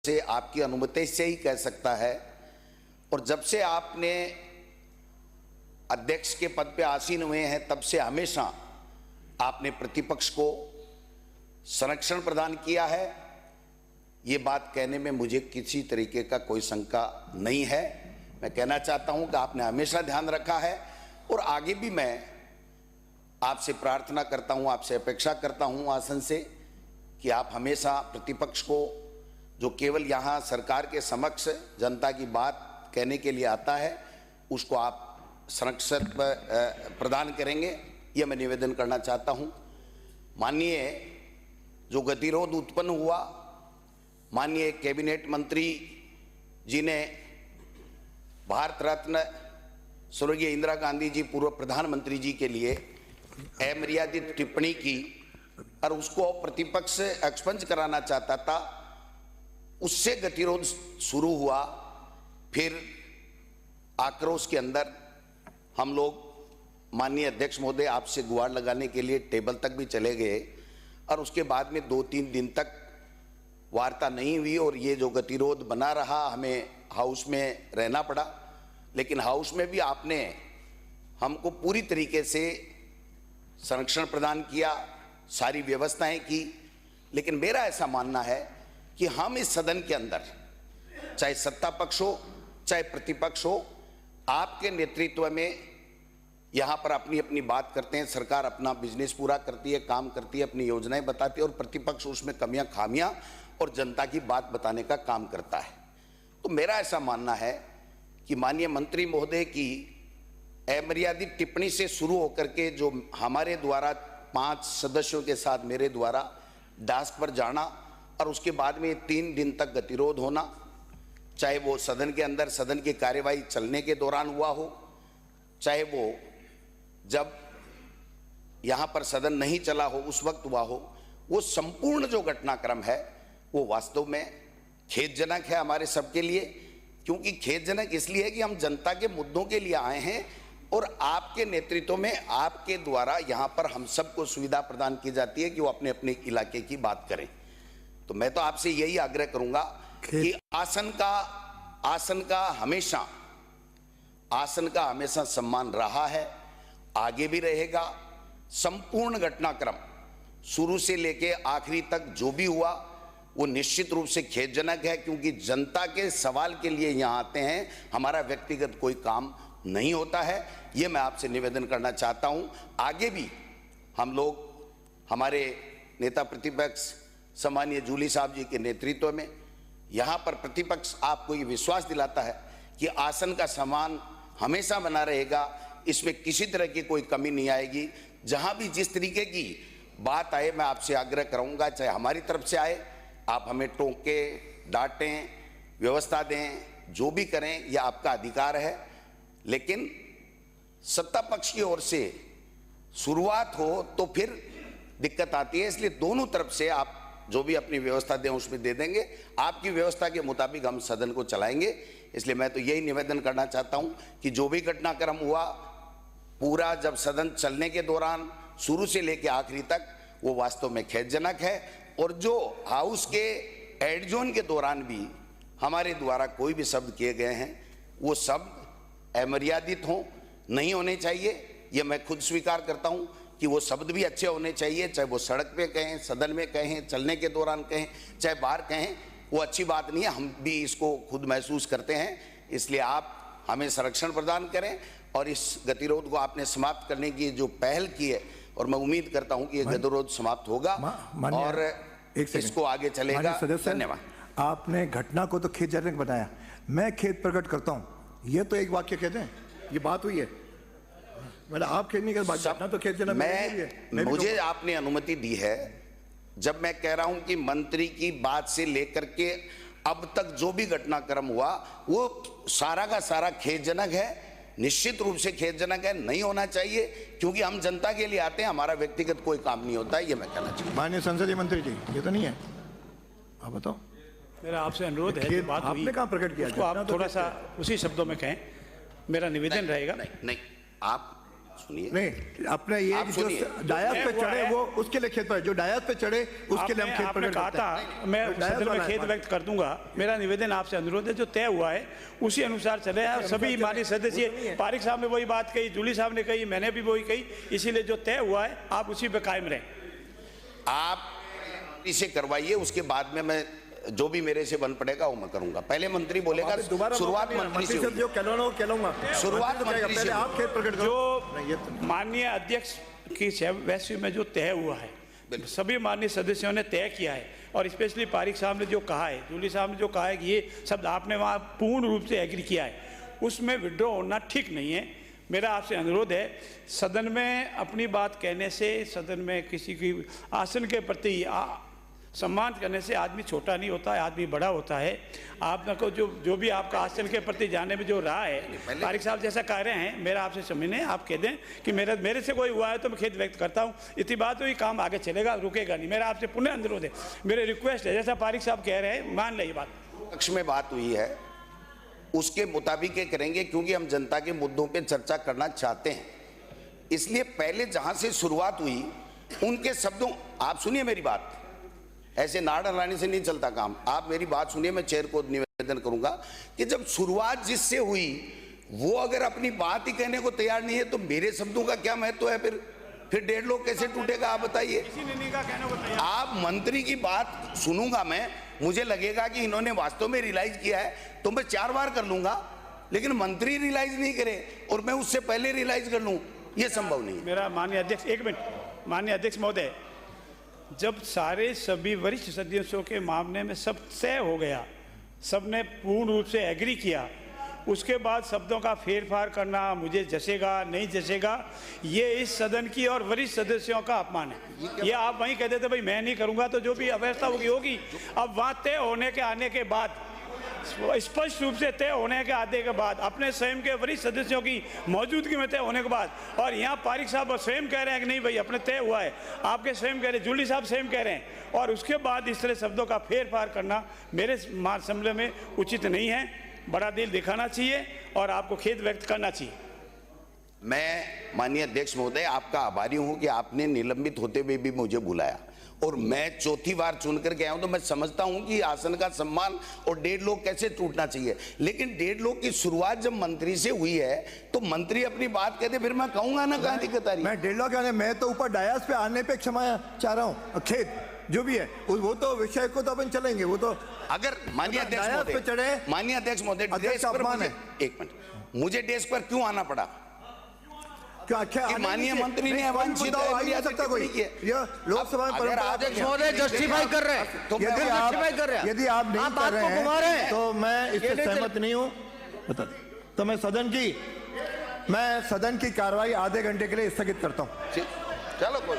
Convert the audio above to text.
से आपकी अनुमति से ही कह सकता है। और जब से आपने अध्यक्ष के पद पे आसीन हुए हैं तब से हमेशा आपने प्रतिपक्ष को संरक्षण प्रदान किया है। ये बात कहने में मुझे किसी तरीके का कोई शंका नहीं है। मैं कहना चाहता हूं कि आपने हमेशा ध्यान रखा है और आगे भी मैं आपसे प्रार्थना करता हूं, आपसे अपेक्षा करता हूं आसन से कि आप हमेशा प्रतिपक्ष को, जो केवल यहाँ सरकार के समक्ष जनता की बात कहने के लिए आता है, उसको आप संरक्षण प्रदान करेंगे, यह मैं निवेदन करना चाहता हूं। माननीय जो गतिरोध उत्पन्न हुआ, माननीय कैबिनेट मंत्री जी ने भारत रत्न स्वर्गीय इंदिरा गांधी जी पूर्व प्रधानमंत्री जी के लिए अमर्यादित टिप्पणी की और उसको प्रतिपक्ष एक्सपंज कराना चाहता था, उससे गतिरोध शुरू हुआ। फिर आक्रोश के अंदर हम लोग माननीय अध्यक्ष महोदय आपसे गुहार लगाने के लिए टेबल तक भी चले गए और उसके बाद में 2-3 दिन तक वार्ता नहीं हुई और ये जो गतिरोध बना रहा, हमें हाउस में रहना पड़ा। लेकिन हाउस में भी आपने हमको पूरी तरीके से संरक्षण प्रदान किया, सारी व्यवस्थाएं की। लेकिन मेरा ऐसा मानना है कि हम इस सदन के अंदर, चाहे सत्ता पक्ष हो चाहे प्रतिपक्ष हो, आपके नेतृत्व में यहाँ पर अपनी अपनी बात करते हैं। सरकार अपना बिजनेस पूरा करती है, काम करती है, अपनी योजनाएं बताती है और प्रतिपक्ष उसमें कमियां खामियां और जनता की बात बताने का काम करता है। तो मेरा ऐसा मानना है कि माननीय मंत्री महोदय की अमर्यादित टिप्पणी से शुरू होकर के जो हमारे द्वारा 5 सदस्यों के साथ मेरे द्वारा डास्क पर जाना और उसके बाद में 3 दिन तक गतिरोध होना, चाहे वो सदन के अंदर सदन की कार्यवाही चलने के दौरान हुआ हो, चाहे वो जब यहाँ पर सदन नहीं चला हो उस वक्त हुआ हो, वो संपूर्ण जो घटनाक्रम है वो वास्तव में खेदजनक है हमारे सबके लिए। क्योंकि खेदजनक इसलिए है कि हम जनता के मुद्दों के लिए आए हैं और आपके नेतृत्व में आपके द्वारा यहाँ पर हम सबको सुविधा प्रदान की जाती है कि वो अपने अपने इलाके की बात करें। तो मैं तो आपसे यही आग्रह करूंगा कि आसन का हमेशा सम्मान रहा है, आगे भी रहेगा। संपूर्ण घटनाक्रम शुरू से लेके आखिरी तक जो भी हुआ वो निश्चित रूप से खेदजनक है, क्योंकि जनता के सवाल के लिए यहाँ आते हैं, हमारा व्यक्तिगत कोई काम नहीं होता है। ये मैं आपसे निवेदन करना चाहता हूँ। आगे भी हम लोग, हमारे नेता प्रतिपक्ष सम्मानीय जूली साहब जी के नेतृत्व में यहाँ पर प्रतिपक्ष आपको ये विश्वास दिलाता है कि आसन का सम्मान हमेशा बना रहेगा, इसमें किसी तरह की कोई कमी नहीं आएगी। जहाँ भी जिस तरीके की बात आए, मैं आपसे आग्रह करूँगा, चाहे हमारी तरफ से आए, आप हमें टोकें, डांटें, व्यवस्था दें, जो भी करें, यह आपका अधिकार है। लेकिन सत्ता पक्ष की ओर से शुरुआत हो तो फिर दिक्कत आती है। इसलिए दोनों तरफ से आप जो भी अपनी व्यवस्था दें उसमें दे देंगे, आपकी व्यवस्था के मुताबिक हम सदन को चलाएंगे। इसलिए मैं तो यही निवेदन करना चाहता हूं कि जो भी घटनाक्रम हुआ पूरा, जब सदन चलने के दौरान शुरू से लेकर आखिरी तक, वो वास्तव में खेदजनक है। और जो हाउस के एडजोन के दौरान भी हमारे द्वारा कोई भी शब्द किए गए हैं, वो शब्द अमर्यादित हों, नहीं होने चाहिए। ये मैं खुद स्वीकार करता हूं कि वो शब्द भी अच्छे होने चाहिए, चाहे वो सड़क पे कहें, सदन में कहें, चलने के दौरान कहें, चाहे बाहर कहें, वो अच्छी बात नहीं है। हम भी इसको खुद महसूस करते हैं। इसलिए आप हमें संरक्षण प्रदान करें और इस गतिरोध को आपने समाप्त करने की जो पहल की है, और मैं उम्मीद करता हूं कि ये गतिरोध समाप्त होगा और इसको आगे चलेगा। धन्यवाद। आपने घटना को तो खेदजनक बताया, मैं खेद प्रकट करता हूं। ये तो एक वाक्य कहते हैं, ये बात हुई है, मतलब आप खेदने के बाद घटना तो खेदजनक। मुझे आपने अनुमति दी है, जब मैं कह रहा हूं कि मंत्री की बात से लेकर के अब तक जो भी घटनाक्रम हुआ वो सारा का सारा खेदजनक है, निश्चित रूप से खेदजनक है, नहीं होना चाहिए। क्योंकि हम जनता के लिए आते हैं, हमारा व्यक्तिगत कोई काम नहीं होता है। ये मैं कहना चाहता हूं। माननीय संसदीय मंत्री जी, ये तो नहीं है, आप बताओ। मेरा आपसे अनुरोध है, बात आपने कहाँ प्रकट किया, उसको आप थोड़ा सा उसी शब्दों में कहें, मेरा निवेदन रहेगा। नहीं, आप सुनिए। नहीं, अपने ये आप जो सुनिए। डायस पे हुआ चढ़े है- वो उसके लिए खेत पर, जो डायस पे चढ़े उसके लिए हम खेत आपने प्रकट कहा करते हैं। था, मैं डायस सदन में वाला है खेद बात। व्यक्त कर दूंगा। मेरा निवेदन आपसे अनुरोध है, जो तय हुआ है उसी अनुसार चले। और सभी माननीय सदस्य, पारिक साहब ने वही बात कही, जूली साहब ने कही, मैंने भी वही कही, इसीलिए जो तय हुआ है आप उसी पे कायम रहें। आप इसे करवाइए, उसके बाद में मैं जो भी मेरे से बन पड़ेगा वो मैं करूंगा। पहले मंत्री बोलेगा, दोबारा शुरुआत मंत्री से होगी। जो कहना हो कहूंगा, शुरुआत मंत्री से पहले आप खेत प्रकट करो। जो नहीं, ये तो माननीय अध्यक्ष की वैश्य में जो तय हुआ है, सभी माननीय सदस्यों ने तय किया है। और स्पेशली पारिक साहब ने जो कहा है, जूली साहब ने जो कहा है कि ये शब्द आपने वहाँ पूर्ण रूप से एग्री किया है, उसमें विड्रॉ होना ठीक नहीं है। मेरा आपसे अनुरोध है, सदन में अपनी बात कहने से, सदन में किसी की आसन के प्रति सम्मान करने से आदमी छोटा नहीं होता है, आदमी बड़ा होता है। आपको जो भी आपका आसन के प्रति जाने में जो रहा है, पारिक साहब जैसा कह रहे हैं, मेरा आपसे समझने, आप कह दें कि मेरे से कोई हुआ है तो मैं खेद व्यक्त करता हूँ। इतनी बात हुई, काम आगे चलेगा, रुकेगा नहीं। मेरा आपसे पुनः अनुरोध है, मेरे रिक्वेस्ट है, जैसा पारिक साहब कह रहे हैं, मान लीजिए बात पक्ष में बात हुई है उसके मुताबिक ये करेंगे, क्योंकि हम जनता के मुद्दों पे चर्चा करना चाहते हैं। इसलिए पहले जहां से शुरुआत हुई उनके शब्दों, आप सुनिए मेरी बात, ऐसे नाड़ हलाने से नहीं चलता काम। आप मेरी बात सुनिए, मैं चेयर को निवेदन करूंगा कि जब शुरुआत जिससे हुई वो अगर अपनी बात ही कहने को तैयार नहीं है तो मेरे शब्दों का क्या महत्व है? फिर 1.5 लोग कैसे टूटेगा, आप बताइए। आप मंत्री की बात सुनूंगा मैं, मुझे लगेगा कि इन्होंने वास्तव में रियलाइज किया है तो मैं 4 बार कर लूंगा, लेकिन मंत्री रियलाइज नहीं करे और मैं उससे पहले रियलाइज कर लूं, ये संभव नहीं है। मेरा माननीय अध्यक्ष, एक मिनट, माननीय अध्यक्ष महोदय, जब सारे सभी वरिष्ठ सदस्यों के मामले में सब तय हो गया, सबने पूर्ण रूप से एग्री किया, उसके बाद शब्दों का फेरफार करना मुझे जचेगा नहीं जचेगा, ये इस सदन की और वरिष्ठ सदस्यों का अपमान है। ये आप वहीं कहते थे भाई मैं नहीं करूंगा, तो जो भी अव्यवस्था होगी। अब वहाँ तय होने के आने के बाद, स्पष्ट रूप से तय होने के आने के बाद, अपने स्वयं के वरिष्ठ सदस्यों की मौजूदगी में तय होने के बाद, और यहाँ पारिक साहब स्वयं कह रहे हैं कि नहीं भाई अपने तय हुआ है, आपके स्वयं कह रहे हैं, जूली साहब स्वयं कह रहे हैं, और उसके बाद इस तरह शब्दों का फेरफार करना मेरे समझ में उचित नहीं है। बड़ा दिल दिखाना चाहिए और आपको खेद व्यक्त करना चाहिए। मैं माननीय अध्यक्ष महोदय आपका आभारी हूं कि आपने निलंबित होते हुए भी मुझे बुलाया, और मैं चौथी बार चुन करके आया हूं, तो मैं समझता हूं कि आसन का सम्मान और 1.5 लोग कैसे टूटना चाहिए। लेकिन 1.5 लोग की शुरुआत जब मंत्री से हुई है तो मंत्री अपनी बात कहते, फिर मैं कहूंगा ना, कहां दिक्कत आ रही है? मैं 1.5 लोग आने, मैं तो ऊपर डायस पे आने पे क्षमा चाह रहा हूँ। खेत जो भी है वो तो विषय को तो अपन चलेंगे, वो तो अगर माननीय अध्यक्ष डायस पे चढ़े, महोदय, माननीय अध्यक्ष महोदय, अध्यक्ष डेस्क पर अपमान मुझे, एक मिनट, मुझे डेस्क पर क्यों आना पड़ा? क्या क्या कि माननीय मंत्री ने अवांछित लोकसभा अध्यक्ष महोदय जस्टिफाई कर रहे हैं, तो यदि आप नहीं कर रहे हैं तो मैं इससे सहमत नहीं हूँ। तो मैं सदन की कार्रवाई आधे घंटे के लिए स्थगित करता हूँ। चलो कोई